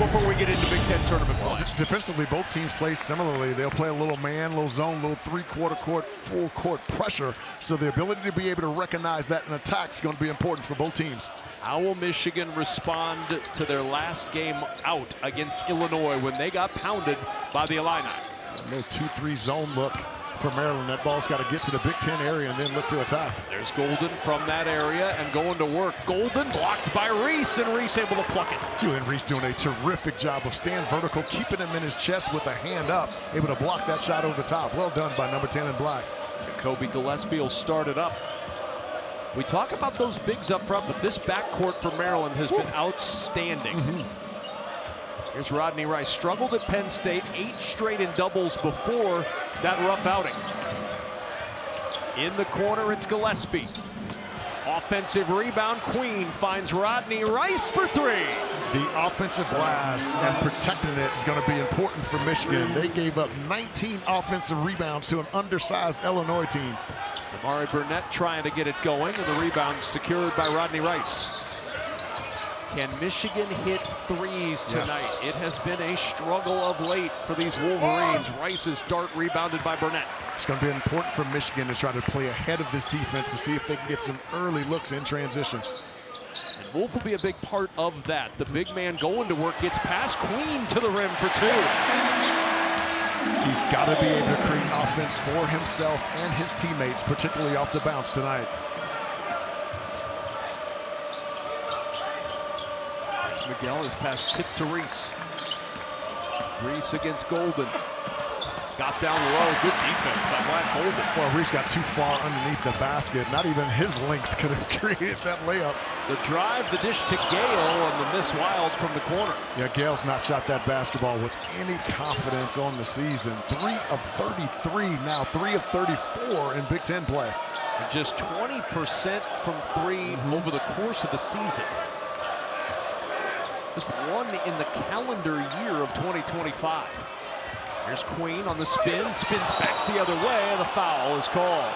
before we get into Big Ten tournament play. Defensively, both teams play similarly. They'll play a little man, little zone, little three-quarter court, full court pressure. So the ability to be able to recognize that in attack is going to be important for both teams. How will Michigan respond to their last game out against Illinois when they got pounded by the Illini? A little 2-3 zone look for Maryland. That ball's got to get to the Big Ten area and then look to attack. There's Golden from that area and going to work. Golden blocked by Reese, and Reese able to pluck it. Julian Reese doing a terrific job of staying vertical, keeping him in his chest with a hand up, able to block that shot over the top. Well done by number 10 in black. Kobe Gillespie will start it up. We talk about those bigs up front, but this backcourt for Maryland has been outstanding. Here's Rodney Rice. Struggled at Penn State, 8 straight in doubles before that rough outing. In the corner, it's Gillespie. Offensive rebound, Queen finds Rodney Rice for 3. The offensive glass and protecting it is going to be important for Michigan. They gave up 19 offensive rebounds to an undersized Illinois team. Amari Burnett trying to get it going, and the rebound secured by Rodney Rice. Can Michigan hit threes tonight? Yes. It has been a struggle of late for these Wolverines. Rice's dart rebounded by Burnett. It's going to be important for Michigan to try to play ahead of this defense to see if they can get some early looks in transition. And Wolf will be a big part of that. The big man going to work, gets past Queen to the rim for 2. He's got to be able to create offense for himself and his teammates, particularly off the bounce tonight. Miguel is pass tip to Reese. Reese against Golden. Got down low. Good defense by Black Golden. Well, Reese got too far underneath the basket. Not even his length could have created that layup. The drive, the dish to Gale, and the miss Wild from the corner. Yeah, Gale's not shot that basketball with any confidence on the season. 3 of 33 now, 3 of 34 in Big Ten play. And just 20% from 3 over the course of the season. Just 1 in the calendar year of 2025. Here's Queen on the spin, spins back the other way, and the foul is called.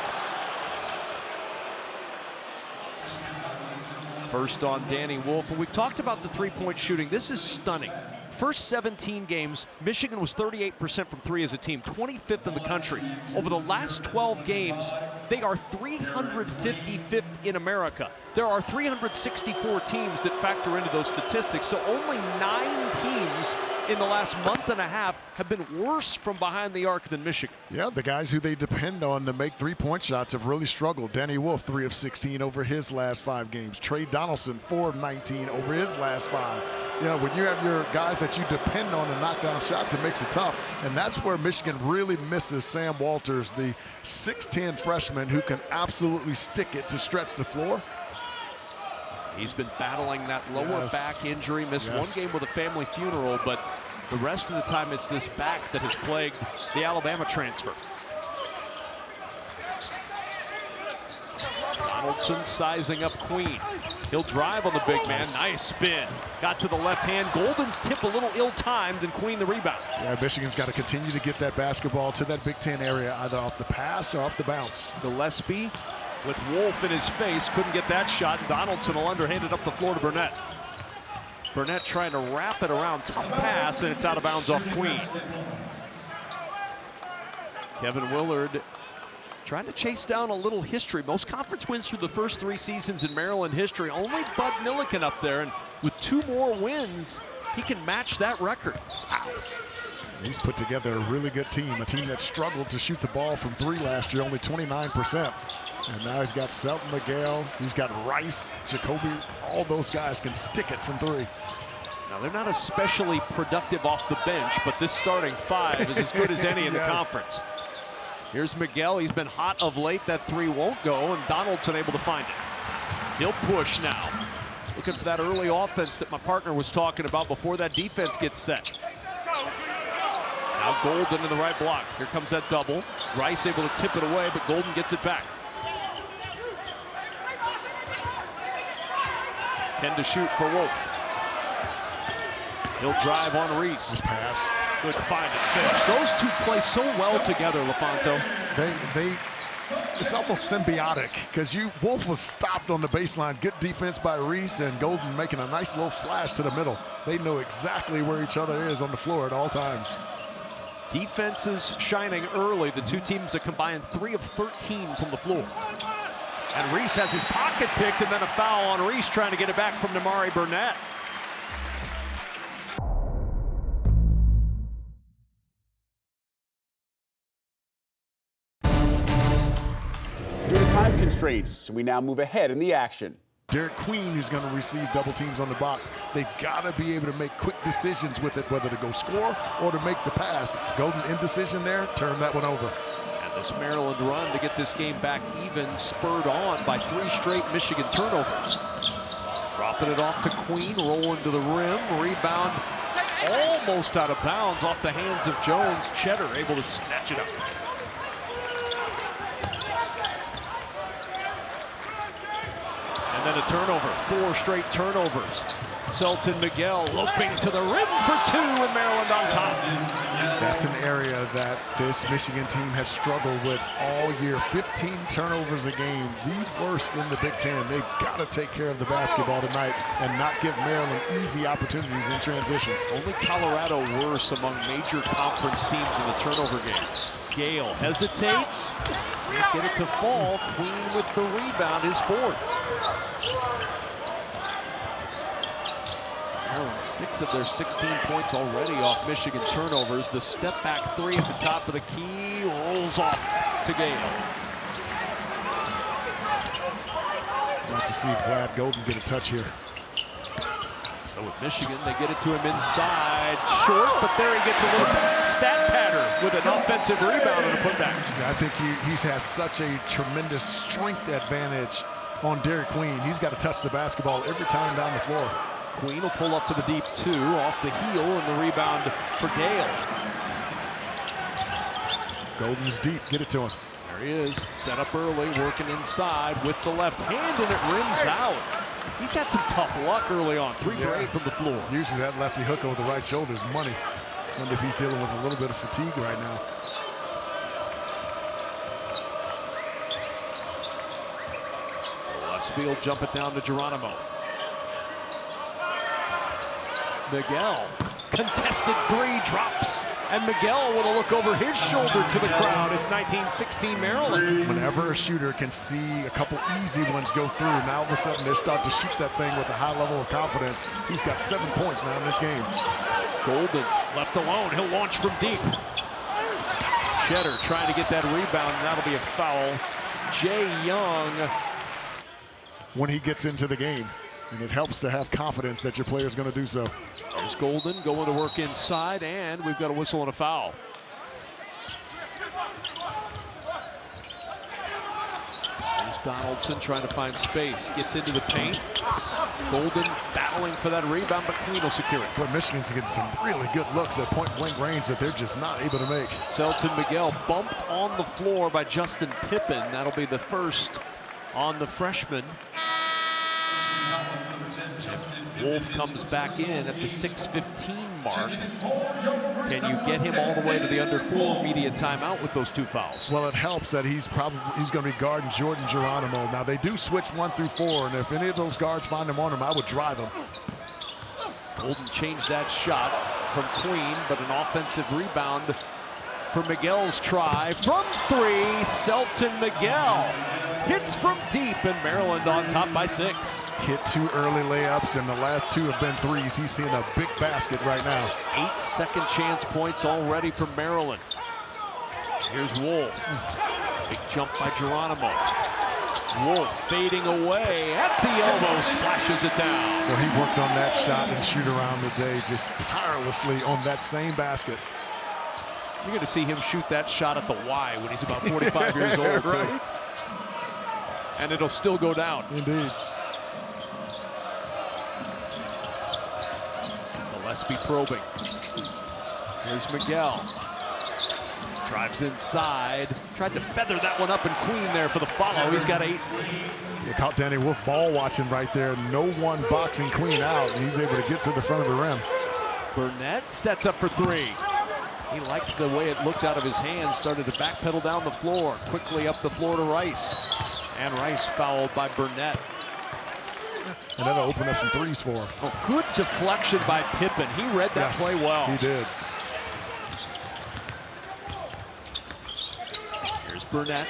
First on Danny Wolf, and we've talked about the three-point shooting. This is stunning. First 17 games, Michigan was 38% from 3 as a team, 25th in the country. Over the last 12 games, they are 355th in America. There are 364 teams that factor into those statistics, so only 9 teams in the last month and a half have been worse from behind the arc than Michigan. Yeah, the guys who they depend on to make three-point shots have really struggled. Danny Wolf, 3 of 16 over his last 5 games. Trey Donaldson, 4 of 19 over his last 5. You know, when you have your guys that you depend on to knock down shots, it makes it tough. And that's where Michigan really misses Sam Walters, the 6'10 freshman who can absolutely stick it to stretch the floor. He's been battling that lower back injury, missed 1 game with a family funeral, but the rest of the time it's this back that has plagued the Alabama transfer. Donaldson sizing up Queen. He'll drive on the big man. Nice spin. Got to the left hand. Golden's tip a little ill-timed, and Queen the rebound. Yeah, Michigan's got to continue to get that basketball to that Big Ten area, either off the pass or off the bounce. Gillespie with Wolf in his face, couldn't get that shot. Donaldson will underhand it up the floor to Burnett. Burnett trying to wrap it around, tough pass, and it's out of bounds off Queen. Kevin Willard trying to chase down a little history. Most conference wins through the first 3 seasons in Maryland history. Only Bud Milliken up there, and with 2 more wins, he can match that record. He's put together a really good team, a team that struggled to shoot the ball from 3 last year, only 29%. And now he's got Selton McGill, he's got Rice, Jacoby, all those guys can stick it from 3. Now, they're not especially productive off the bench, but this starting 5 is as good as any in the conference. Here's Miguel, he's been hot of late, that 3 won't go, and Donaldson able to find it. He'll push now. Looking for that early offense that my partner was talking about before that defense gets set. Now Golden in the right block. Here comes that double. Rice able to tip it away, but Golden gets it back. 10 to shoot for Wolf. He'll drive on Reese. Nice pass. Good find and finish. Those 2 play so well together, LaFonso. They it's almost symbiotic because Wolf was stopped on the baseline. Good defense by Reese, and Golden making a nice little flash to the middle. They know exactly where each other is on the floor at all times. Defenses shining early. The two teams that combined 3 of 13 from the floor. And Reese has his pocket picked, and then a foul on Reese trying to get it back from Damari Burnett. Due to time constraints, we now move ahead in the action. Derik Queen, who's going to receive double teams on the box. They've got to be able to make quick decisions with it, whether to go score or to make the pass. Golden indecision there, turn that one over. And this Maryland run to get this game back even, spurred on by 3 straight Michigan turnovers. Dropping it off to Queen, rolling to the rim, rebound almost out of bounds off the hands of Jones. Cheddar able to snatch it up. And then a turnover, 4 straight turnovers. Selton Miguel loping to the rim for 2, and Maryland on top. That's an area that this Michigan team has struggled with all year. 15 turnovers a game, the worst in the Big Ten. They've got to take care of the basketball tonight and not give Maryland easy opportunities in transition. Only Colorado worse among major conference teams in the turnover game. Gale hesitates, can't get it to fall. Queen with the rebound, his 4th. Maryland 6 of their 16 points already off Michigan turnovers. The step back 3 at the top of the key rolls off to Gale. Like to see Vlad Golden get a touch here. So with Michigan, they get it to him inside, short, but there he gets a little stat pattern with an offensive rebound and a putback. Yeah, I think he has such a tremendous strength advantage on Derik Queen. He's got to touch the basketball every time down the floor. Queen will pull up for the deep 2 off the heel, and the rebound for Gale. Golden's deep, get it to him. There he is, set up early, working inside with the left hand, and it rims out. He's had some tough luck early on, 3 for 8 from the floor. Usually that lefty hook over the right shoulder is money. Wonder if he's dealing with a little bit of fatigue right now. Westfield jump it down to Geronimo. Miguel, contested 3, drops. And Miguel with a look over his shoulder to the crowd. It's 1916 Maryland. Whenever a shooter can see a couple easy ones go through, now all of a sudden they start to shoot that thing with a high level of confidence. He's got 7 points now in this game. Golden left alone, he'll launch from deep. Cheddar trying to get that rebound, and that'll be a foul. Jay Young. When he gets into the game, and it helps to have confidence that your player's going to do so. There's Golden going to work inside, and we've got a whistle and a foul. There's Donaldson trying to find space, gets into the paint. Golden battling for that rebound, but Queen will secure it. Boy, Michigan's getting some really good looks at point-blank range that they're just not able to make. Selton Miguel bumped on the floor by Justin Pippen. That'll be the first on the freshman. Wolf comes back in at the 6:15 mark. Can you get him all the way to the under 4 media timeout with those 2 fouls? Well, it helps that he's going to be guarding Jordan Geronimo. Now they do switch 1 through 4, and if any of those guards find him on him, I would drive him. Golden changed that shot from Queen, but an offensive rebound for Miguel's try from 3. Selton Miguel hits from deep, and Maryland on top by 6. Hit 2 early layups, and the last 2 have been 3s. He's seeing a big basket right now. 8 second chance points already from Maryland. Here's Wolf. Big jump by Geronimo. Wolf fading away at the elbow, splashes it down. Well, he worked on that shot and shoot around today just tirelessly on that same basket. You're going to see him shoot that shot at the Y when he's about 45 years old. Right? Too. And it'll still go down. Indeed. Gillespie probing. Here's Miguel. Drives inside. Tried to feather that one up, and Queen there for the follow. He's got 8. You caught Danny Wolf ball watching right there. No one boxing Queen out, and he's able to get to the front of the rim. Burnett sets up for 3. He liked the way it looked out of his hands, started to backpedal down the floor, quickly up the floor to Rice. And Rice fouled by Burnett. And that'll open up some threes for him. Oh, good deflection by Pippen. He read that play well. He did. Here's Burnett.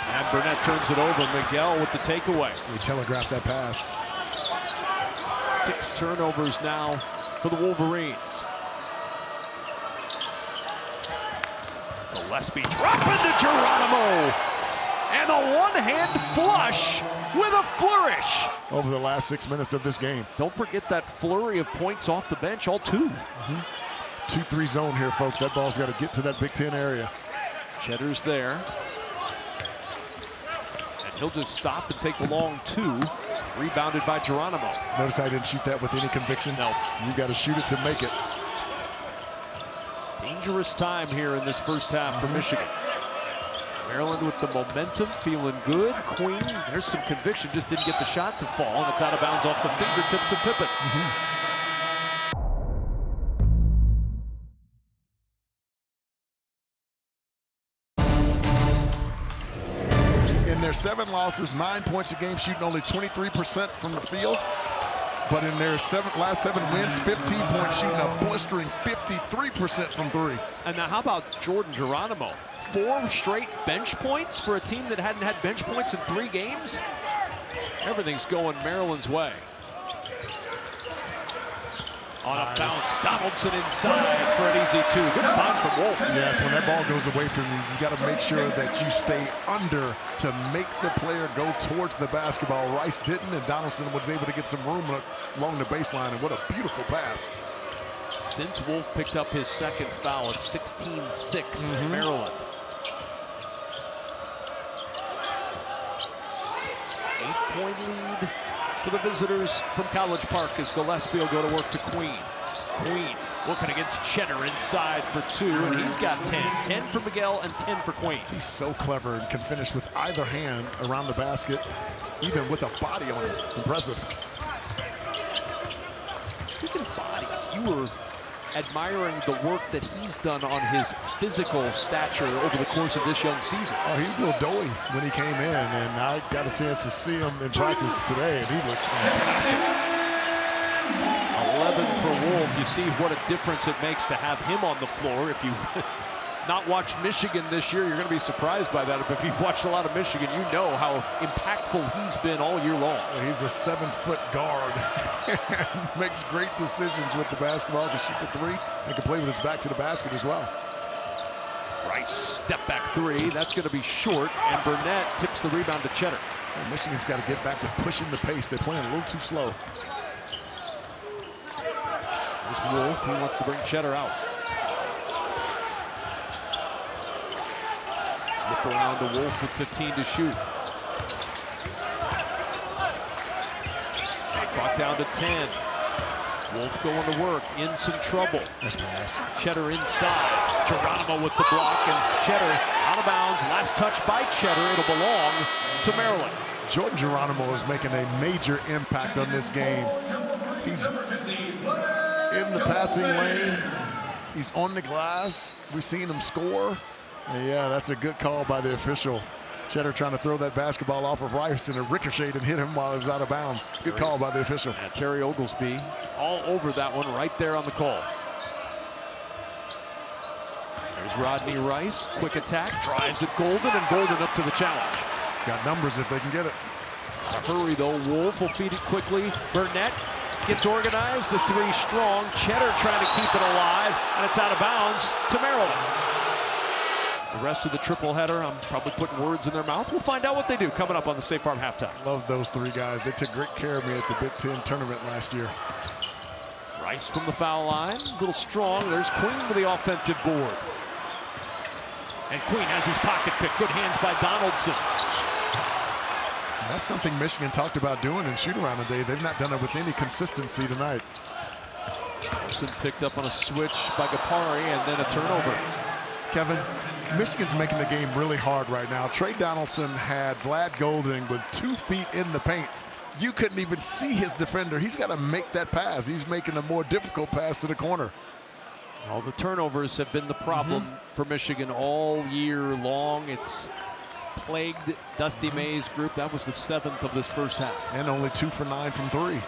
And Burnett turns it over. Miguel with the takeaway. He telegraphed that pass. 6 turnovers now for the Wolverines. Gillespie drop into Geronimo. And a one-hand flush with a flourish. Over the last 6 minutes of this game. Don't forget that flurry of points off the bench, all 2. 2-3 zone here, folks. That ball's got to get to that Big Ten area. Cheddar's there. And he'll just stop and take the long 2. Rebounded by Geronimo. Notice I didn't shoot that with any conviction. No. You got to shoot it to make it. Dangerous time here in this first half for Michigan. Maryland with the momentum, feeling good. Queen, there's some conviction, just didn't get the shot to fall, and it's out of bounds off the fingertips of Pippen. In their 7 losses, 9 points a game, shooting only 23% from the field. But in their last 7 wins, 15 points, shooting a blistering 53% from 3. And now how about Jordan Geronimo? 4 straight bench points for a team that hadn't had bench points in 3 games? Everything's going Maryland's way. On a bounce, Donaldson inside for an easy 2. Good find from Wolf. Yes, when that ball goes away from you, you got to make sure that you stay under to make the player go towards the basketball. Rice didn't, and Donaldson was able to get some room along the baseline, and what a beautiful pass. Since Wolf picked up his 2nd foul, it's 16-6 Maryland. 8-point lead for the visitors from College Park as Gillespie will go to work to Queen. Queen working against Cheddar inside for 2, and he's got 10. 10 for Miguel and 10 for Queen. He's so clever and can finish with either hand around the basket, even with a body on it. Impressive. Speaking of bodies, you were admiring the work that he's done on his physical stature over the course of this young season. Oh, he was a little doughy when he came in, and I got a chance to see him in practice today, and he looks fantastic. 11 for Wolf. You see what a difference it makes to have him on the floor. If you not watched Michigan this year, you're going to be surprised by that. But if you've watched a lot of Michigan, you know how impactful he's been all year long. He's a 7-foot guard and makes great decisions with the basketball. Can shoot the 3 and can play with his back to the basket as well. Rice, step back 3. That's going to be short, and Burnett tips the rebound to Cheddar. Well, Michigan's got to get back to pushing the pace. They're playing a little too slow. There's Wolf. He wants to bring Cheddar out. Flip around to Wolf with 15 to shoot. Clock down to 10. Wolf going to work, in some trouble. Nice pass. Cheddar inside. Geronimo with the block, and Cheddar out of bounds. Last touch by Cheddar. It'll belong to Maryland. Jordan Geronimo is making a major impact on this game. He's in the passing lane. He's on the glass. We've seen him score. And yeah, that's a good call by the official. Cheddar trying to throw that basketball off of Rice, and it ricocheted and hit him while he was out of bounds. Good call by the official. And Terry Oglesby all over that one right there on the call. There's Rodney Rice, quick attack, drives at Golden, and Golden up to the challenge. Got numbers if they can get it. A hurry though, Wolf will feed it quickly. Burnett gets organized, the 3 strong. Cheddar trying to keep it alive, and it's out of bounds to Maryland. The rest of the triple header, I'm probably putting words in their mouth. We'll find out what they do coming up on the State Farm halftime. Love those 3 guys. They took great care of me at the Big Ten tournament last year. Rice from the foul line, a little strong. There's Queen with the offensive board. And Queen has his pocket pick. Good hands by Donaldson. And that's something Michigan talked about doing in shoot-around today. They've not done it with any consistency tonight. Donaldson picked up on a switch by Gapari, and then a turnover. Kevin, Michigan's making the game really hard right now. Trey Donaldson had Vlad Golding with 2 feet in the paint. You couldn't even see his defender. He's got to make that pass. He's making a more difficult pass to the corner. All the turnovers have been the problem for Michigan all year long. It's plagued Dusty May's group. That was the 7th of this first half. And only 2 for 9 from 3.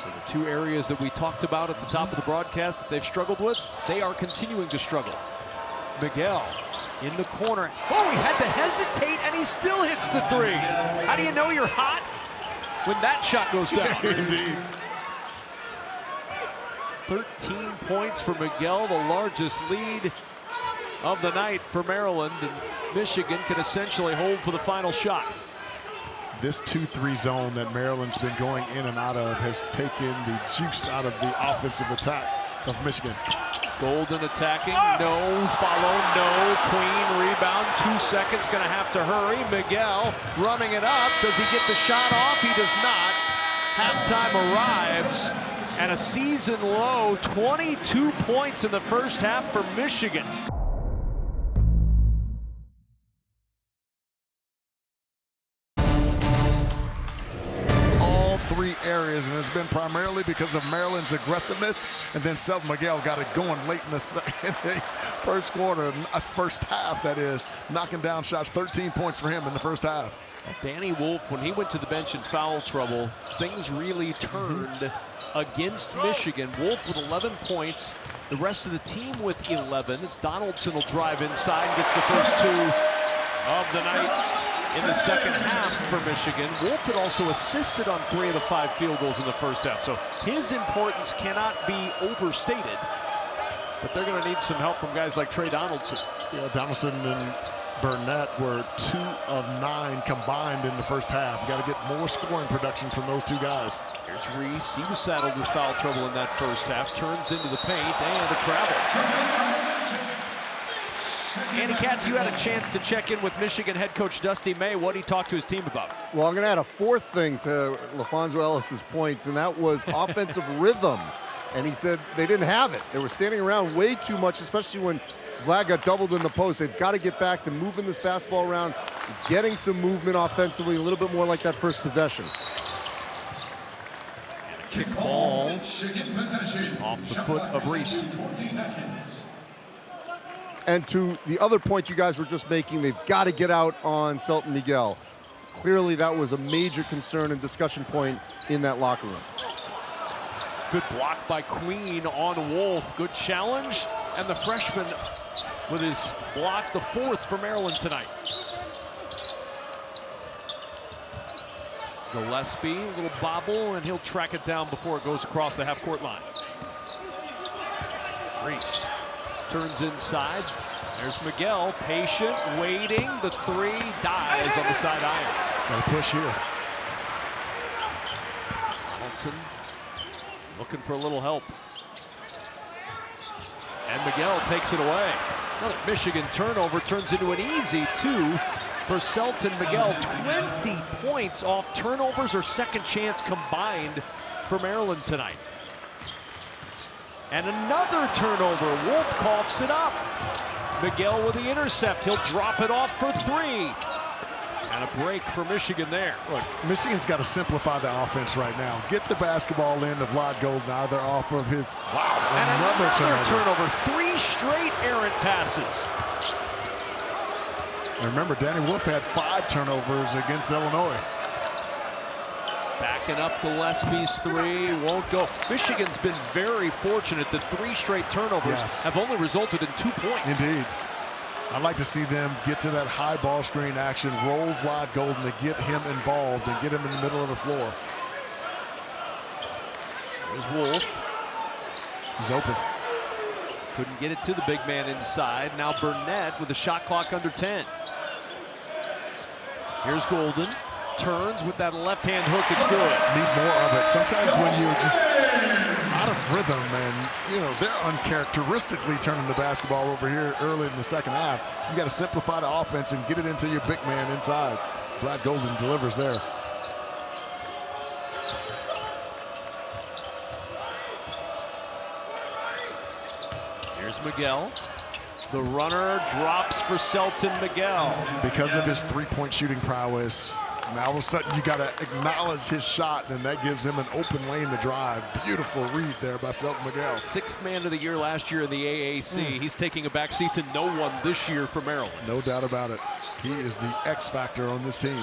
So the two areas that we talked about at the top of the broadcast that they've struggled with, they are continuing to struggle. Miguel in the corner. Oh, he had to hesitate, and he still hits the 3. How do you know you're hot when that shot goes down? Indeed. 13 points for Miguel, the largest lead of the night for Maryland, and Michigan can essentially hold for the final shot. This 2-3 zone that Maryland's been going in and out of has taken the juice out of the offensive attack of Michigan. Golden attacking, no, follow, no, Queen rebound, 2 seconds, gonna have to hurry. Miguel running it up, does he get the shot off? He does not. Halftime arrives, and a season low 22 points in the first half for Michigan. Three areas, and it's been primarily because of Maryland's aggressiveness, and then Selton Miguel got it going late in the first quarter, first half that is, knocking down shots. 13 points for him in the first half. Danny Wolf, when he went to the bench in foul trouble, things really turned against Michigan. Wolf with 11 points, the rest of the team with 11. Donaldson will drive inside and gets the first 2 of the night in the second half for Michigan. Wolf had also assisted on 3 of the 5 field goals in the first half, so his importance cannot be overstated. But they're going to need some help from guys like Trey Donaldson. Yeah, Donaldson and Burnett were 2 of 9 combined in the first half. You got to get more scoring production from those 2 guys. Here's Reese. He was saddled with foul trouble in that first half. Turns into the paint and a travel. Andy Katz, you had a chance to check in with Michigan head coach Dusty May. What did he talk to his team about? Well, I'm going to add a 4th thing to LaFonso Ellis's points, and that was offensive rhythm. And he said they didn't have it. They were standing around way too much, especially when Vlad got doubled in the post. They've got to get back to moving this basketball around, getting some movement offensively, a little bit more like that first possession. And a kick ball off the foot of Reese. And to the other point you guys were just making, they've got to get out on Selton Miguel. Clearly that was a major concern and discussion point in that locker room. Good block by Queen on Wolf. Good challenge. And the freshman with his block, the 4th for Maryland tonight. Gillespie, a little bobble, and he'll track it down before it goes across the half-court line. Reese turns inside. There's Miguel, patient, waiting. The 3 dies on the side iron. Got to push here. Donaldson looking for a little help. And Miguel takes it away. Another Michigan turnover turns into an easy 2 for Selton Miguel. 20 points off turnovers or second chance combined for Maryland tonight. And another turnover. Wolf coughs it up. Miguel with the intercept. He'll drop it off for 3. And a break for Michigan there. Look, Michigan's got to simplify the offense right now. Get the basketball in to Vlad Golden, either off of his another turnover. 3 straight errant passes. And remember, Danny Wolf had 5 turnovers against Illinois. Backing up Gillespie's 3, won't go. Michigan's been very fortunate that 3 straight turnovers have only resulted in 2 points. Indeed. I'd like to see them get to that high ball screen action, roll Vlad Golden to get him involved and get him in the middle of the floor. There's Wolf. He's open. Couldn't get it to the big man inside. Now Burnett with the shot clock under 10. Here's Golden. Turns with that left-hand hook. It's good. Need more of it. Sometimes when you're just out of rhythm and, you know, they're uncharacteristically turning the basketball over here early in the second half, you got to simplify the offense and get it into your big man inside. Vlad Golden delivers there. Here's Miguel. The runner drops for Selton Miguel. Because of his three-point shooting prowess, Now all of a sudden you got to acknowledge his shot, and that gives him an open lane to drive. Beautiful read there by Selton Miguel. 6th man of the year last year in the AAC. He's taking a backseat to no one this year for Maryland. No doubt about it. He is the X factor on this team.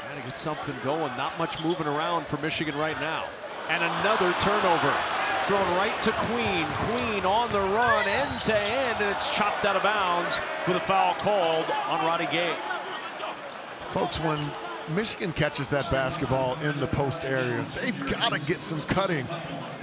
Trying to get something going. Not much moving around for Michigan right now. And another turnover. Thrown right to Queen. Queen on the run, end to end, and it's chopped out of bounds with a foul called on Roddy Gay. Folks, when Michigan catches that basketball in the post area, they've got to get some cutting.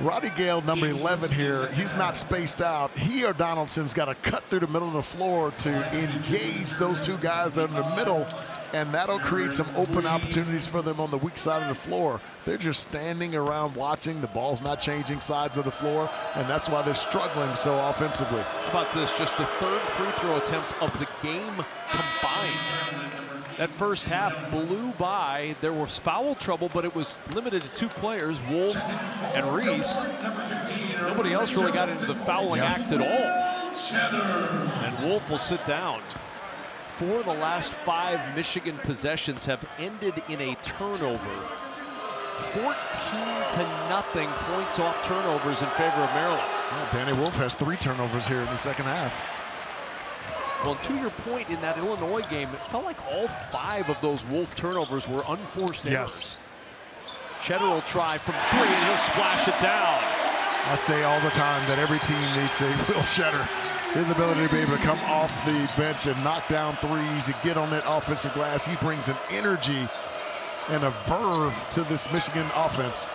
Roddy Gale, number 11 here, he's not spaced out. He or Donaldson's got to cut through the middle of the floor to engage those two guys that are in the middle, and that'll create some open opportunities for them on the weak side of the floor. They're just standing around watching. The ball's not changing sides of the floor, and that's why they're struggling so offensively. How about this? Just the 3rd free throw attempt of the game combined. That first half blew by. There was foul trouble, but it was limited to 2 players, Wolf and Reese. Nobody else really got into the fouling act at all. And Wolf will sit down. 4 of the last 5 Michigan possessions have ended in a turnover. 14-0 points off turnovers in favor of Maryland. Yeah, Danny Wolf has 3 turnovers here in the second half. Well, to your point, in that Illinois game, it felt like all 5 of those Wolf turnovers were unforced errors. Yes. Cheddar will try from 3, and he'll splash it down. I say all the time that every team needs a Will Cheddar. His ability to be able to come off the bench and knock down threes and get on that offensive glass. He brings an energy and a verve to this Michigan offense.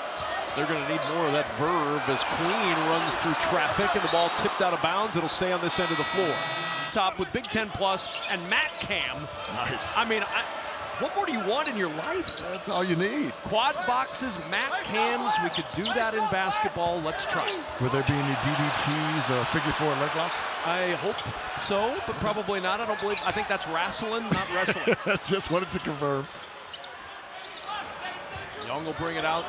They're going to need more of that verve as Queen runs through traffic and the ball tipped out of bounds. It'll stay on this end of the floor. Top with Big Ten Plus and Matt Cam. Nice. I mean, what more do you want in your life? That's all you need. Quad boxes, Matt Cams. We could do that in basketball. Let's try. Will there be any DDTs or figure 4 leg locks? I hope so, but probably not. I think that's wrestling, not wrestling. Just wanted to confirm. Young will bring it out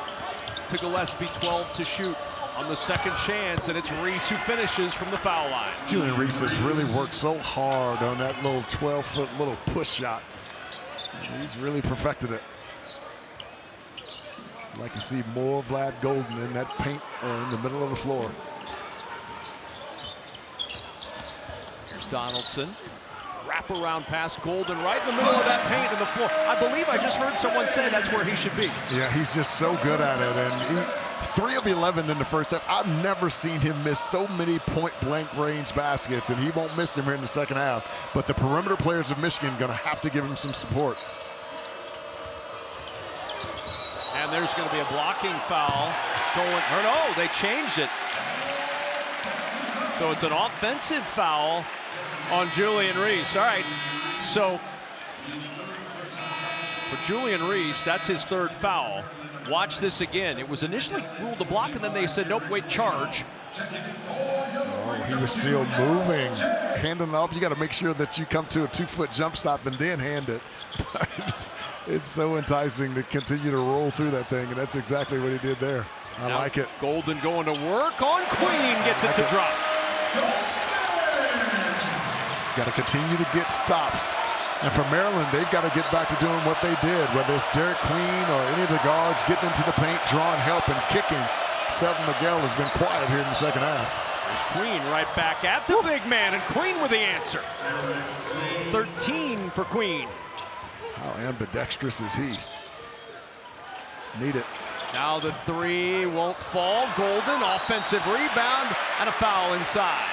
to Gillespie, 12 to shoot on the second chance, and it's Reese who finishes from the foul line. Julian Reese has really worked so hard on that little 12-foot little push shot. He's really perfected it. I'd like to see more Vlad Golden in that paint or in the middle of the floor. Here's Donaldson. Wraparound pass, Golden right in the middle of that paint in the floor. I believe I just heard someone say that's where he should be. Yeah, he's just so good at it. And 3 of 11 in the first half. I've never seen him miss so many point-blank range baskets, and he won't miss them here in the second half. But the perimeter players of Michigan are going to have to give him some support. And there's going to be a blocking foul going, or no, they changed it. So it's an offensive foul on Julian Reese. All right, so for Julian Reese, that's his 3rd foul. Watch this again. It was initially ruled a block, and then they said, nope, wait, charge. Oh, he was still moving. Handing it off, you got to make sure that you come to a 2-foot jump stop and then hand it. It's so enticing to continue to roll through that thing, and that's exactly what he did there. I like it. Golden going to work on Queen, gets it to drop. Got to continue to get stops. And for Maryland, they've got to get back to doing what they did, whether it's Derik Queen or any of the guards getting into the paint, drawing help and kicking. Selton Miguel has been quiet here in the second half. There's Queen right back at the big man, and Queen with the answer. 13 for Queen. How ambidextrous is he? Need it. Now the 3 won't fall. Golden, offensive rebound, and a foul inside.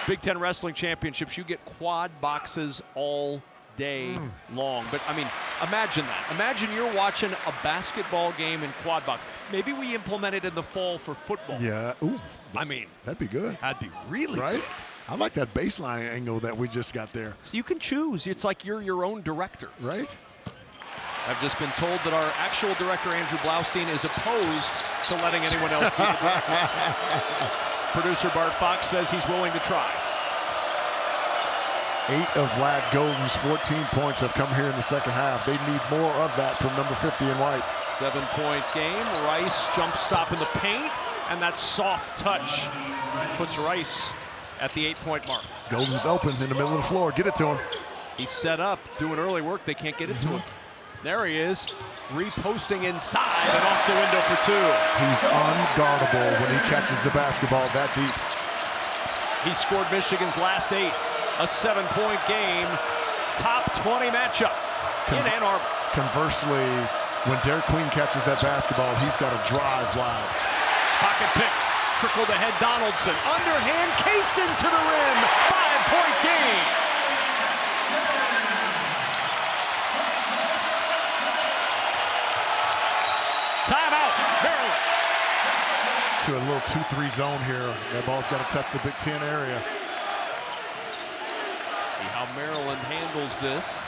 Big Ten Wrestling Championships, you get quad boxes all day long. But, I mean, imagine that. Imagine you're watching a basketball game in quad box. Maybe we implement it in the fall for football. Yeah. Ooh. I mean, that'd be good. that'd be really right? good. I like that baseline angle that we just got there. So you can choose. It's like you're your own director. Right? I've just been told that our actual director, Andrew Blaustein, is opposed to letting anyone else be the director. Producer Bart Fox says he's willing to try. 8 of Vlad Golden's 14 points have come here in the second half. They need more of that from number 50 in white. 7-point game. Rice jump stop in the paint, and that soft touch puts Rice at the 8-point mark. Golden's open in the middle of the floor. Get it to him. He's set up, doing early work. They can't get it to him. There he is, reposting inside and off the window for 2. He's unguardable when he catches the basketball that deep. He scored Michigan's last 8. A 7-point game. Top 20 matchup in Ann Arbor. Conversely, when Derik Queen catches that basketball, he's got to drive wide. Pocket picked, trickled ahead Donaldson. Underhand, Kaysen to the rim. 5-point game. Timeout, Maryland. To a little 2-3 zone here. That ball's got to touch the Big Ten area. See how Maryland handles this.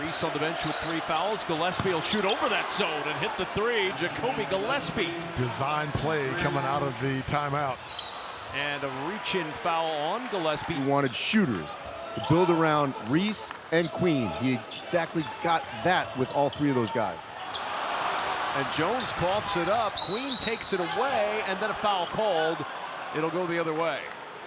Reese on the bench with 3 fouls. Gillespie will shoot over that zone and hit the 3. Jacoby Gillespie. Design play coming out of the timeout. And a reach-in foul on Gillespie. He wanted shooters to build around Reese and Queen. He exactly got that with all 3 of those guys. And Jones coughs it up. Queen takes it away, and then a foul called. It'll go the other way.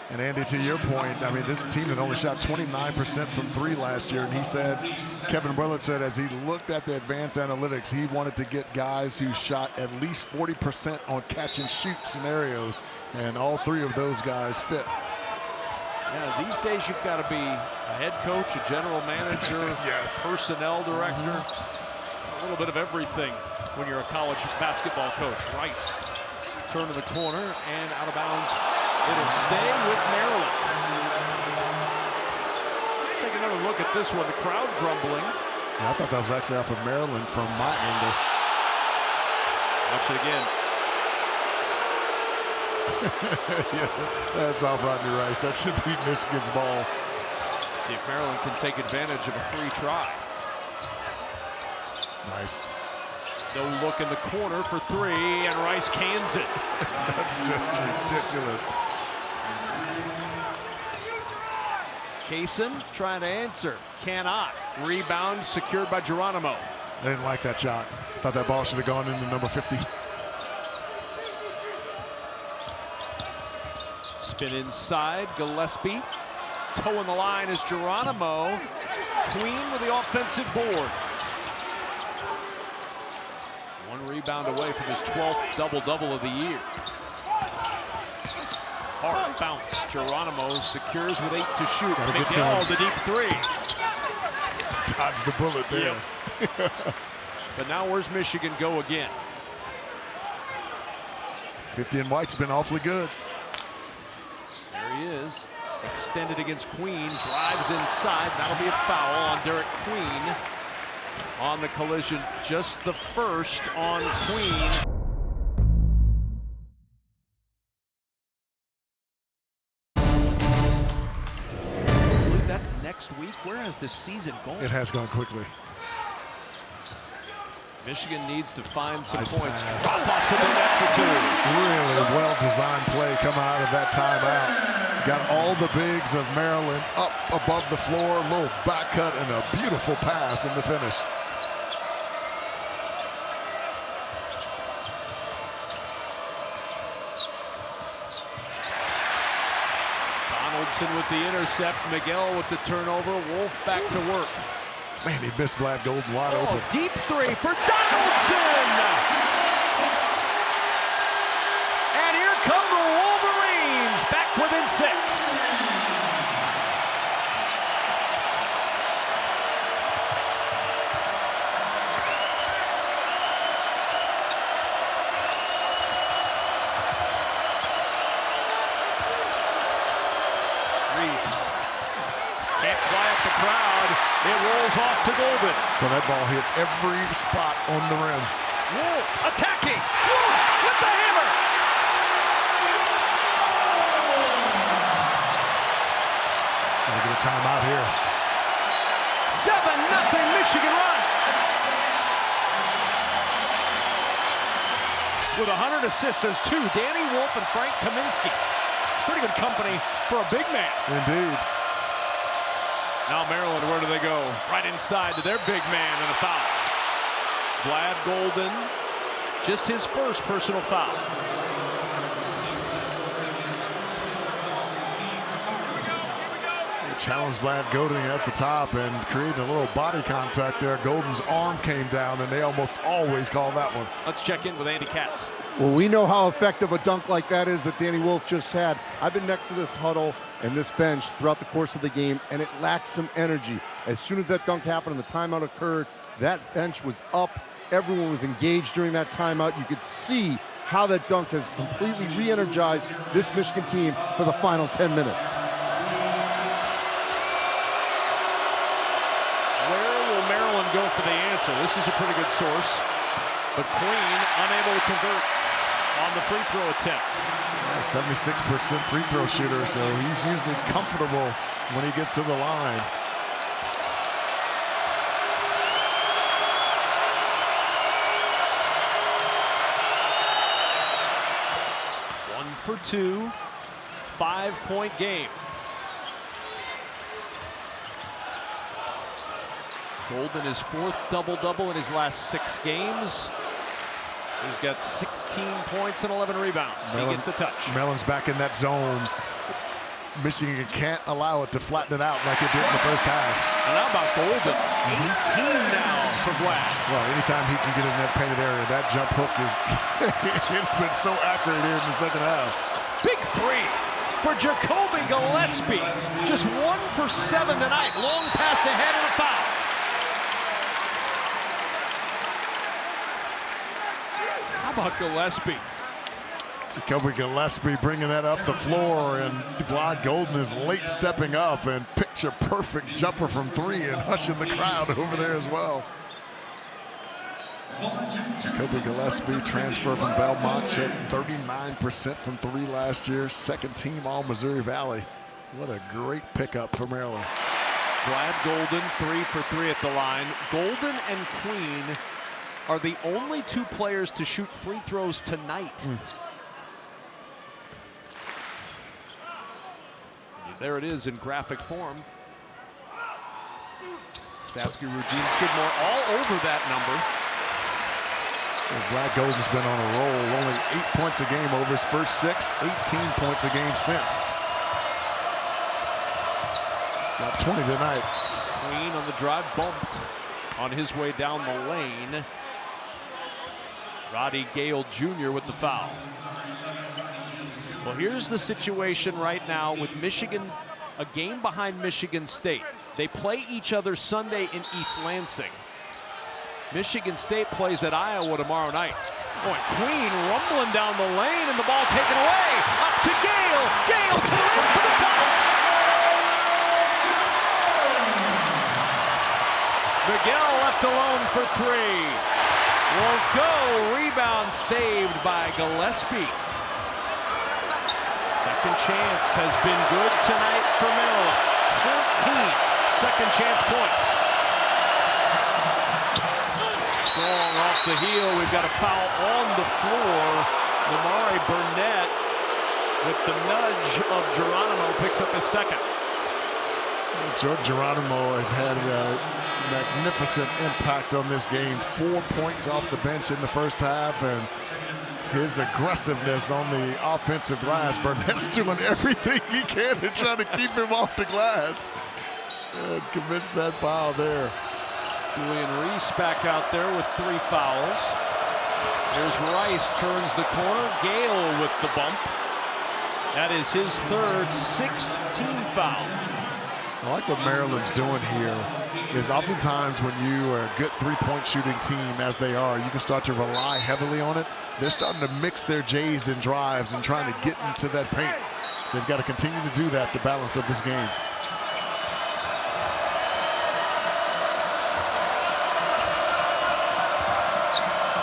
And Andy, to your point, I mean, this team had only shot 29% from 3 last year, and he said, Kevin Willard said, as he looked at the advanced analytics, he wanted to get guys who shot at least 40% on catch and shoot scenarios, and all 3 of those guys fit. Yeah, these days you've got to be a head coach, a general manager, Yes. personnel director, a little bit of everything when you're a college basketball coach. Rice, turn to the corner and out of bounds. It'll stay with Maryland. Take another look at this one. The crowd grumbling. Yeah, I thought that was actually off of Maryland from my angle. Watch it again. Yeah, that's off Rodney Rice. That should be Michigan's ball. See if Maryland can take advantage of a free try. Nice. No look in the corner for 3, and Rice cans it. That's just ridiculous. Kaysen trying to answer, cannot. Rebound secured by Geronimo. I didn't like that shot. Thought that ball should have gone into number 50. Spin inside, Gillespie. Toe in the line is Geronimo. Queen with the offensive board. 1 rebound away from his 12th double-double of the year. Hard bounce. Geronimo secures with 8 to shoot. Miguel, the deep 3. Dodged the bullet there. Yep. But now where's Michigan go again? 50 and White's been awfully good. There he is. Extended against Queen. Drives inside. That'll be a foul on Derik Queen. On the collision, just the first on Queen. I believe that's next week. Where has this season gone? It has gone quickly. Michigan needs to find some Nice points. pass. Drop off to the net for 2. Really well-designed play coming out of that timeout. Got all the bigs of Maryland up above the floor, a little back cut and a beautiful pass in the finish. Donaldson with the intercept. Miguel with the turnover. Wolf back to work. Man, he missed Vlad Golden wide open. Deep 3 for Donaldson! And here come the Wolverines, back within 6. Reese can't quiet the crowd. It rolls off to Golden. Well, that ball hit every spot on the rim. Wolf attacking. Wolf with the hammer. Gonna get a timeout here. 7-0 Michigan run. With 100 assists, there's 2. Danny Wolf and Frank Kaminsky. Pretty good company for a big man. Indeed. Now Maryland, where do they go? Right inside to their big man and a foul. Vlad Golden, just his first personal foul. challenged Vlad Golden at the top and created a little body contact there. Golden's arm came down, and they almost always call that one. Let's check in with Andy Katz. Well, we know how effective a dunk like that is that Danny Wolf just had. I've been next to this huddle and this bench throughout the course of the game, and it lacked some energy. As soon as that dunk happened and the timeout occurred, that bench was up. Everyone was engaged during that timeout. You could see how that dunk has completely re-energized this Michigan team for the final 10 minutes. Where will Maryland go for the answer? This is a pretty good source, but Queen unable to convert on the free throw attempt. 76% free throw shooter, so he's usually comfortable when he gets to the line. One for two, 5-point game. Golden his fourth double-double in his last 6 games. He's got 16 points and 11 rebounds. He gets a touch. Maryland's back in that zone. Michigan can't allow it to flatten it out like it did in the first half. And how about Golden? 18 now for Vlad. Well, anytime he can get in that painted area, that jump hook is it's been so accurate here in the second half. Big three for Jacoby Gillespie. Just 1 for 7 tonight. Long pass ahead and a foul. How about Gillespie? Jacoby Gillespie bringing that up the floor, and Vlad Golden is late stepping up, and picture perfect jumper from 3 and hushing the crowd over there as well. Jacoby Gillespie, transfer from Belmont, shot 39% from 3 last year. Second team all Missouri Valley. What a great pickup for Maryland. Vlad Golden 3 for 3 at the line. Golden and Queen are the only 2 players to shoot free throws tonight. There it is in graphic form. Stats guru Gene Skidmore all over that number. Well, Vlad Golden's been on a roll. Only 8 points a game over his first 6, 18 points a game since. Got 20 tonight. Queen on the drive, bumped on his way down the lane. Roddy Gale Jr. with the foul. Well, here's the situation right now with Michigan, a game behind Michigan State. They play each other Sunday in East Lansing. Michigan State plays at Iowa tomorrow night. Boy, Queen rumbling down the lane and the ball taken away. Up to Gale. Gale to the rim for the flush. Miguel left alone for 3. Won't go. Rebound saved by Gillespie. Second chance has been good tonight for Maryland. 14 second chance points. Strong off the heel. We've got a foul on the floor. Lamari Burnett with the nudge of Geronimo picks up his second. George Geronimo has had a magnificent impact on this game. 4 points off the bench in the first half, and his aggressiveness on the offensive glass. Burnett's doing everything he can to try to keep him off the glass. And commits that foul there. Julian Reese back out there with 3 fouls. There's Rice, turns the corner. Gale with the bump. That is his 3rd, 6th team foul. I like what Maryland's doing here is oftentimes when you are a good 3-point shooting team, as they are, you can start to rely heavily on it. They're starting to mix their J's and drives and trying to get into that paint. They've got to continue to do that, the balance of this game.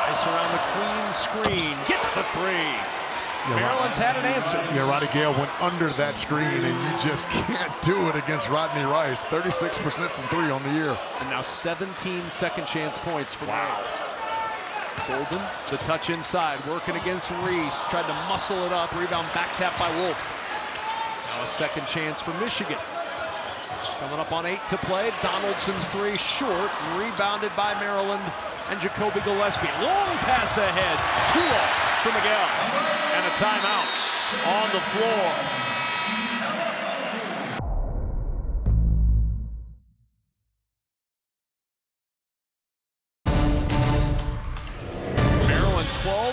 Rice around the Queen screen, gets the 3. Maryland's had an answer. Yeah, Roddy Gale went under that screen, and you just can't do it against Rodney Rice. 36% from 3 on the year. And now 17 second chance points for Maryland. Golden, the touch inside, working against Reese. Tried to muscle it up, rebound back tap by Wolf. Now a second chance for Michigan. Coming up on 8 to play. Donaldson's 3 short, rebounded by Maryland and Jacoby Gillespie. Long pass ahead, 2-0 for Miguel. And a timeout on the floor.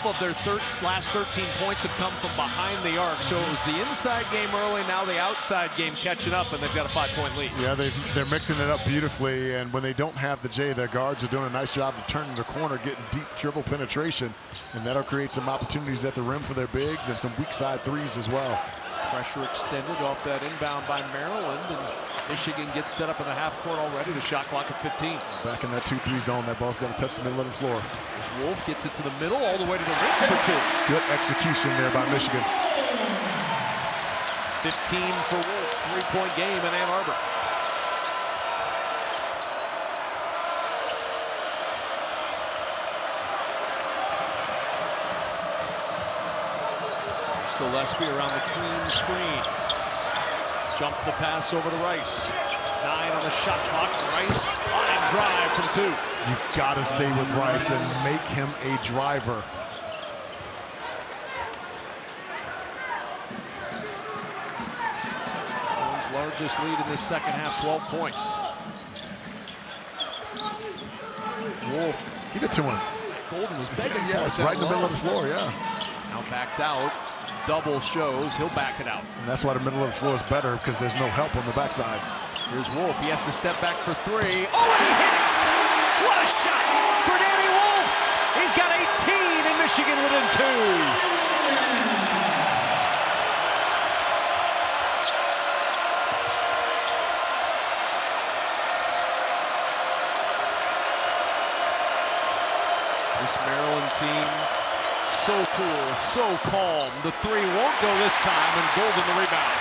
of their last 13 points have come from behind the arc. So it was the inside game early, now the outside game catching up, and they've got a 5-point lead. Yeah, they're mixing it up beautifully, and when they don't have the J, their guards are doing a nice job of turning the corner, getting deep dribble penetration, and that'll create some opportunities at the rim for their bigs and some weak side threes as well. Pressure extended off that inbound by Maryland, and Michigan gets set up in the half court already. The shot clock at 15. Back in that 2-3 zone, that ball's got to touch the middle of the floor. As Wolf gets it to the middle, all the way to the rim for 2. Good execution there by Michigan. 15 for Wolf, 3-point game in Ann Arbor. Gillespie around the Queen screen. Jump the pass over to Rice. 9 on the shot clock. Rice line drive from 2. You've got to stay with Rice and make him a driver. Maryland's largest lead in this second half, 12 points. Wolf. Give it to him. Golden was begging. Yes, right in the middle of the floor, yeah. Now backed out. Double shows, he'll back it out. And that's why the middle of the floor is better, because there's no help on the backside. Here's Wolf, he has to step back for 3. Oh, he hits! What a shot for Danny Wolf! He's got 18 and Michigan within 2. This Maryland team, so cool, so calm. The 3 won't go this time, and Golden the rebound.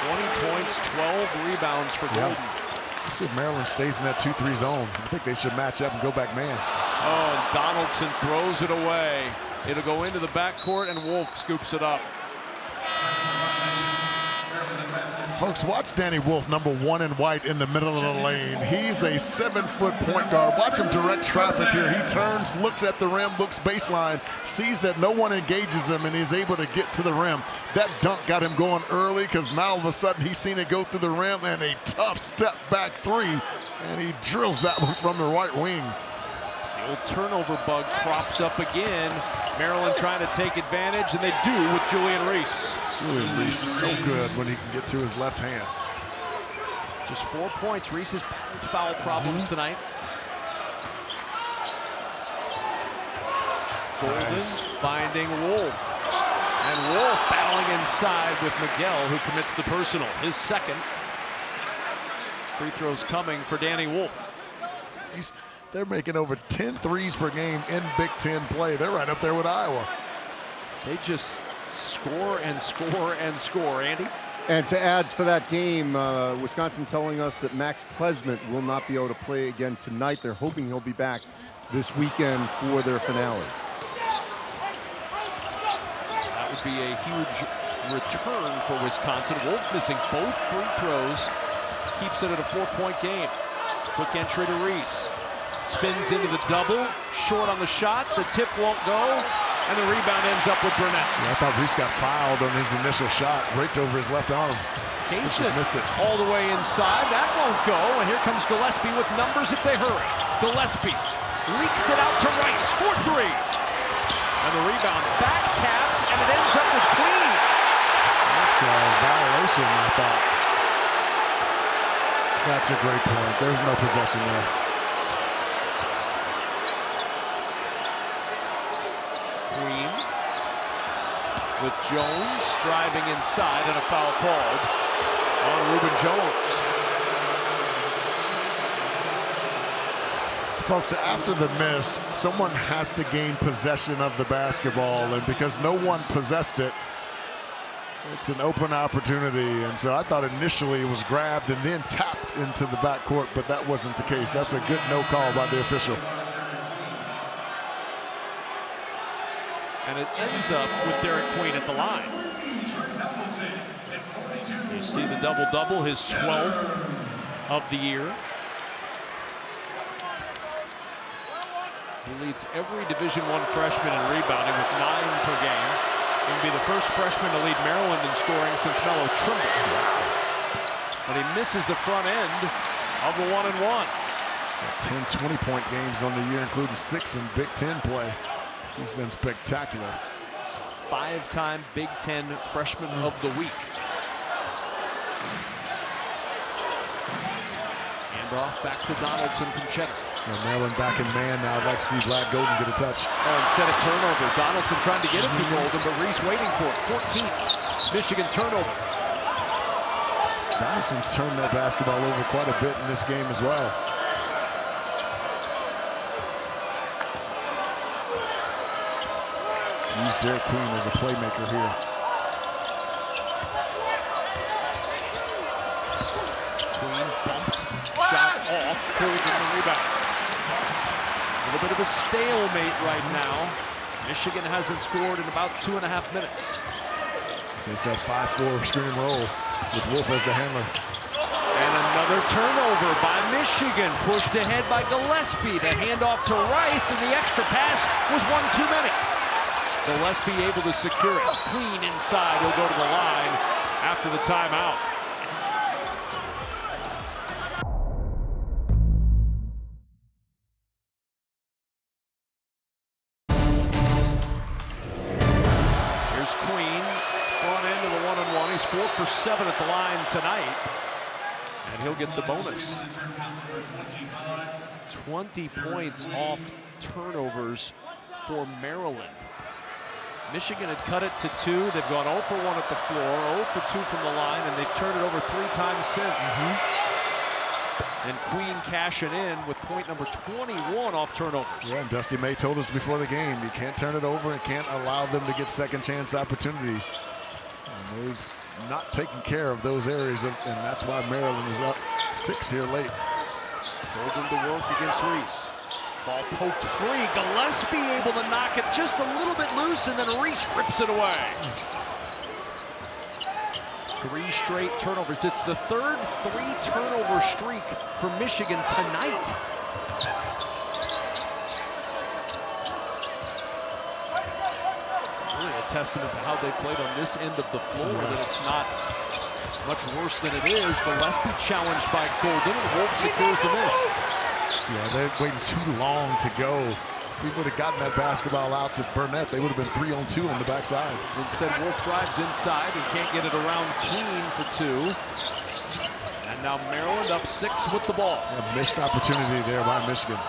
20 points, 12 rebounds for Golden. I see if Maryland stays in that 2-3 zone. I think they should match up and go back man. Oh, and Donaldson throws it away. It'll go into the backcourt, and Wolf scoops it up. Folks, watch Danny Wolf, number 1 in white, in the middle of the lane. He's a 7-foot point guard. Watch him direct traffic here. He turns, looks at the rim, looks baseline, sees that no one engages him, and he's able to get to the rim. That dunk got him going early, because now all of a sudden he's seen it go through the rim, and a tough step back 3, and he drills that one from the right wing. The old turnover bug crops up again. Maryland trying to take advantage, and they do with Julian Reese. Julian Reese so good when he can get to his left hand. Just 4 points. Reese's foul problems tonight. Golden finding Wolf. And Wolf battling inside with Miguel, who commits the personal. His second. Free throws coming for Danny Wolf. They're making over 10 threes per game in Big Ten play. They're right up there with Iowa. They just score and score and score, Andy. And to add for that game, Wisconsin telling us that Max Klesmit will not be able to play again tonight. They're hoping he'll be back this weekend for their finale. That would be a huge return for Wisconsin. Wolf missing both free throws. Keeps it at a 4-point game. Quick entry to Reese. Spins into the double, short on the shot, the tip won't go, and the rebound ends up with Burnett. Yeah, I thought Reese got fouled on his initial shot, raked over his left arm. Casey missed it. All the way inside, that won't go, and here comes Gillespie with numbers if they hurry. Gillespie leaks it out to Rice for 3. And the rebound back tapped, and it ends up with Queen. That's a violation, I thought. That's a great point. There's no possession there. Queen with Jones driving inside, and a foul called on Reuben Jones. Folks, after the miss, someone has to gain possession of the basketball, and because no one possessed it, it's an open opportunity. And so I thought initially it was grabbed and then tapped into the backcourt, but that wasn't the case. That's a good no call by the official. And it ends up with Derik Queen at the line. You see the double-double, his 12th of the year. He leads every Division I freshman in rebounding with 9 per game. He will be the first freshman to lead Maryland in scoring since Melo Trimble. But he misses the front end of the 1-and-1. 10, 20-point games on the year, including 6 in Big Ten play. He's been spectacular. 5-time Big Ten Freshman of the Week. Handoff back to Donaldson from Cheddar. Maryland back in man now. I'd like to see Vlad Golden get a touch. Oh, instead of turnover, Donaldson trying to get it to Golden, but Reese waiting for it. 14th Michigan turnover. Donaldson's turned that basketball over quite a bit in this game as well. Use Derik Queen as a playmaker here. Queen bumped, shot off, pulled in the rebound. A little bit of a stalemate right now. Michigan hasn't scored in about 2.5 minutes. It's that 5-4 screen and roll with Wolf as the handler. And another turnover by Michigan, pushed ahead by Gillespie. The handoff to Rice, and the extra pass was one too many. Gillespie able to secure it. Queen inside, he'll go to the line after the timeout. Here's Queen, front end of the one-on-one. He's 4 for 7 at the line tonight, and he'll get the bonus. 20 points off turnovers for Maryland. Michigan had cut it to 2. They've gone 0 for 1 at the floor, 0 for 2 from the line, and they've turned it over 3 times since. And Queen cashing in with point number 21 off turnovers. Yeah, and Dusty May told us before the game, you can't turn it over and can't allow them to get second chance opportunities. And they've not taken care of those areas, and that's why Maryland is up 6 here late. Golden to work against Reese. Ball poked free. Gillespie able to knock it just a little bit loose, and then Reese rips it away. 3 straight turnovers. It's the third 3-turnover streak for Michigan tonight. It's really a testament to how they played on this end of the floor, that it's not much worse than it is. Gillespie challenged by Golden, and Wolf secures the miss. Yeah, they're waiting too long to go. If we would have gotten that basketball out to Burnett, they would have been 3-on-2 on the backside. Instead, Wolf drives inside and can't get it around Queen for 2. And now Maryland up 6 with the ball. A missed opportunity there by Michigan.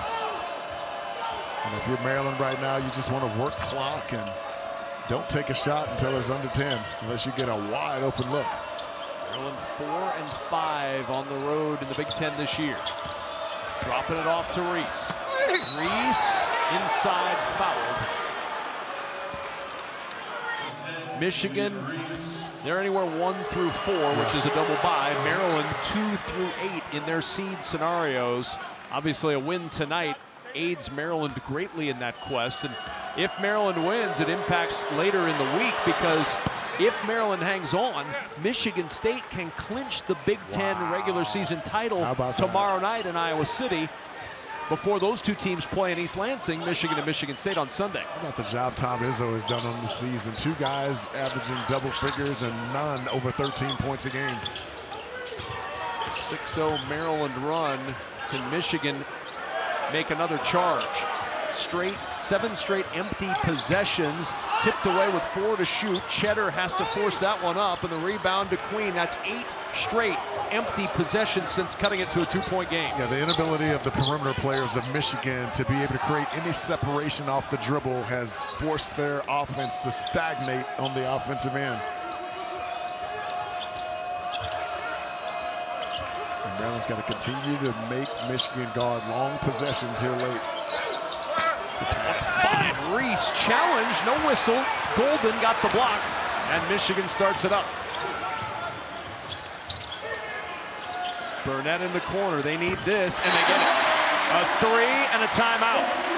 And if you're Maryland right now, you just want to work clock and don't take a shot until it's under 10, unless you get a wide open look. Maryland 4 and 5 on the road in the Big Ten this year. Dropping it off to Reese. Reese inside, fouled. Michigan, they're anywhere 1 through 4, which is a double bye. Maryland 2 through 8 in their seed scenarios. Obviously a win tonight aids Maryland greatly in that quest. And if Maryland wins, it impacts later in the week, because if Maryland hangs on, Michigan State can clinch the Big Ten regular season title tomorrow night in Iowa City, before those two teams play in East Lansing, Michigan and Michigan State on Sunday. How about the job Tom Izzo has done on the season? 2 guys averaging double figures and none over 13 points a game. 6-0 Maryland run. Can Michigan make another charge? 7 straight empty possessions, tipped away with 4 to shoot. Cheddar has to force that one up, and the rebound to Queen. That's 8 straight empty possessions since cutting it to a 2-point game. Yeah, the inability of the perimeter players of Michigan to be able to create any separation off the dribble has forced their offense to stagnate on the offensive end. And Maryland's got to continue to make Michigan guard long possessions here late. 5, Reese challenged, no whistle. Golden got the block, and Michigan starts it up. Burnett in the corner, they need this, and they get it. A 3 and a timeout.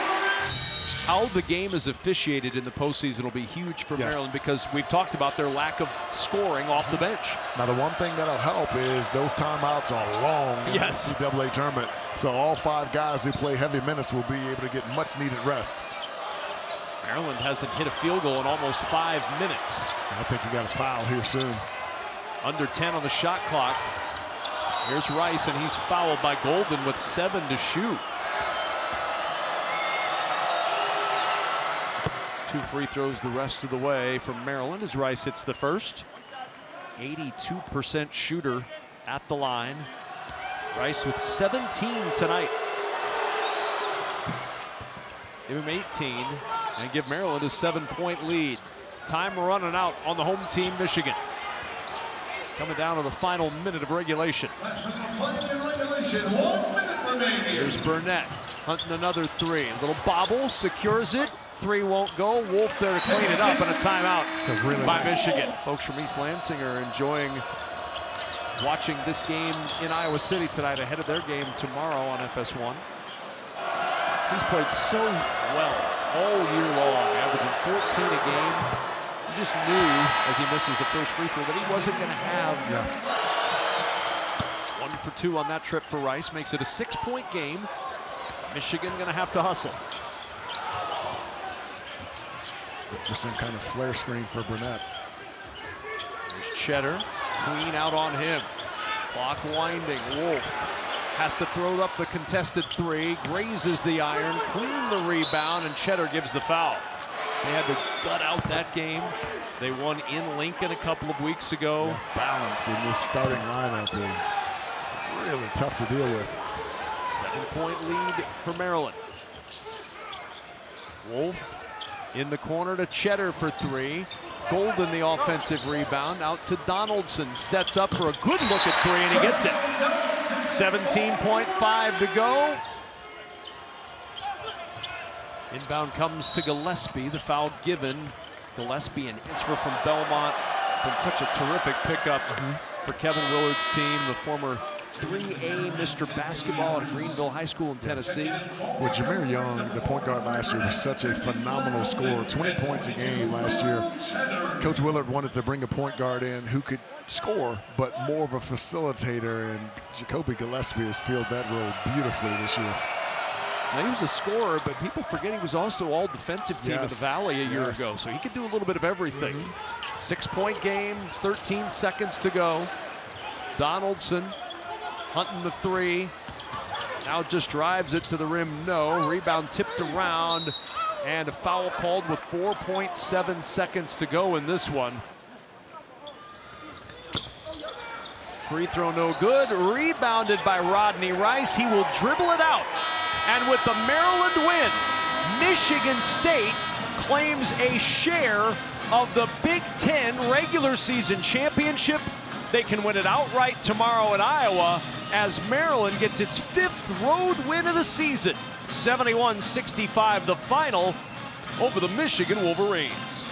How the game is officiated in the postseason will be huge for Maryland, because we've talked about their lack of scoring off the bench. Now, the one thing that'll help is those timeouts are long in the NCAA tournament. So all 5 guys who play heavy minutes will be able to get much needed rest. Maryland hasn't hit a field goal in almost 5 minutes. I think you got a foul here soon. Under 10 on the shot clock. Here's Rice, and he's fouled by Golden with 7 to shoot. 2 free throws the rest of the way from Maryland as Rice hits the first. 82% shooter at the line. Rice with 17 tonight. Give him 18 and give Maryland a 7-point lead. Time running out on the home team, Michigan. Coming down to the final minute of regulation. Here's Burnett hunting another 3. A little bobble, secures it. 3 won't go. Wolf there to clean it up, and a timeout by Michigan. Folks from East Lansing are enjoying watching this game in Iowa City tonight ahead of their game tomorrow on FS1. He's played so well all year long, averaging 14 a game. You just knew as he misses the first free throw that he wasn't going to have 1 for 2 on that trip for Rice. Makes it a 6-point game. Michigan going to have to hustle. For some kind of flare screen for Burnett. There's Cheddar. Queen out on him. Clock winding. Wolf has to throw up the contested 3. Grazes the iron. Queen the rebound, and Cheddar gives the foul. They had to gut out that game. They won in Lincoln a couple of weeks ago. Yeah, balance in this starting lineup is really tough to deal with. 7-point lead for Maryland. Wolf in the corner to Cheddar for 3. Golden the offensive rebound. Out to Donaldson. Sets up for a good look at 3, and he gets it. 17.5 to go. Inbound comes to Gillespie. The foul given. Gillespie, an transfer from Belmont. Been such a terrific pickup for Kevin Willard's team, the former 3A Mr. Basketball at Greenville High School in Tennessee. Well, Jameer Young, the point guard last year, was such a phenomenal scorer. 20 points a game last year. Coach Willard wanted to bring a point guard in who could score, but more of a facilitator, and Jacoby Gillespie has filled that role beautifully this year. Now, he was a scorer, but people forget he was also all defensive team in the Valley a year ago, so he could do a little bit of everything. 6-point game, 13 seconds to go. Donaldson hunting the 3. Now just drives it to the rim. No. Rebound tipped around, and a foul called with 4.7 seconds to go in this one. Free throw no good. Rebounded by Rodney Rice. He will dribble it out. And with the Maryland win, Michigan State claims a share of the Big Ten regular season championship. They can win it outright tomorrow at Iowa as Maryland gets its 5th road win of the season. 71-65 the final over the Michigan Wolverines.